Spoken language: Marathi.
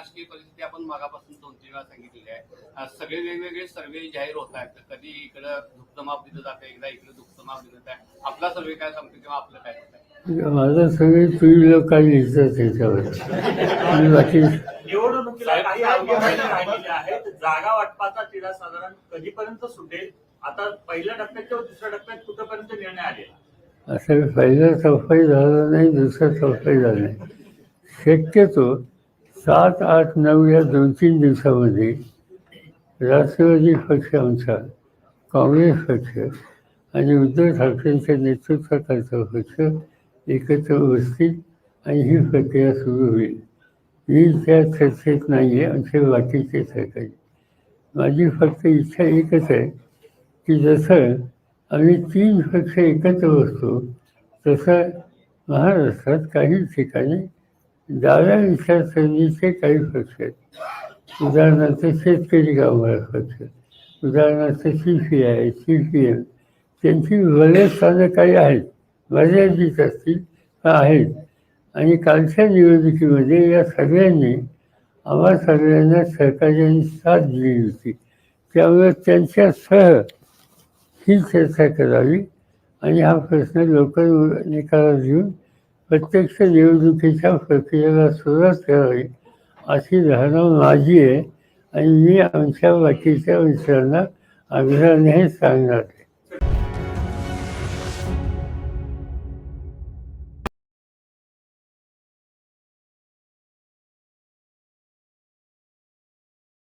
राजकीय परिस्थिती आपण मागापासून 2-3 वेळा सांगितलेली आहे. सगळे वेगवेगळे सर्वे जाहीर होत आहेत. कधी इकडं धुक्कमाप दिलं जातं, एकदा इकडे धुक्कमाप दिलं जातं. आपला सर्वे काय सांगतो किंवा आपलं काय होत आहे? माझा सर्वे तुम्ही लोक काही लिहितात त्याच्यावर. निवडणुकीला काही अवघ्या महिने राहिलेले आहेत. जागा वाटपाचा तिढा साधारण कधीपर्यंत सुटेल? आता पहिल्या टप्प्यात किंवा दुसऱ्या टप्प्यात कुठपर्यंत निर्णय आलेला? असं पहिला सफाई झाला नाही, दुसरा सफाई झाला नाही. शक्यतो 7, 8, 9 या 2-3 दिवसामध्ये राष्ट्रवादी पक्ष आमचा, काँग्रेस पक्ष आणि उद्धव ठाकरेंच्या नेतृत्वाखालचा पक्ष एकत्र बसतील आणि ही प्रक्रिया सुरू होईल. मी त्या चर्चेत नाही आहे, आमचे बाकीचे सहकारी. माझी फक्त इच्छा एकच आहे की जसं आम्ही 3 पक्ष एकत्र बसतो तसं महाराष्ट्रात काही ठिकाणी डाव्या विचारसरणीचे काही पक्ष आहेत. उदाहरणार्थ शेतकरी कामगार पक्ष, उदाहरणार्थ CPI, CPM, त्यांची बलेस्थानं काही आहेत, मर्यादित असतील पण आहेत. आणि कालच्या निवडणुकीमध्ये या सगळ्यांनी आम्हा सगळ्यांना सहकार्याने साथ दिली होती. त्यामुळे त्यांच्यासह ही चर्चा करावी आणि हा प्रश्न लवकर निकालात घेऊन प्रत्यक्ष निवडणुकीच्या प्रक्रियेला सुरुवात करावी अशी धारणा माझी आहे आणि मी आमच्या बाकीच्या मित्रांना आग्रहाने सांगणार.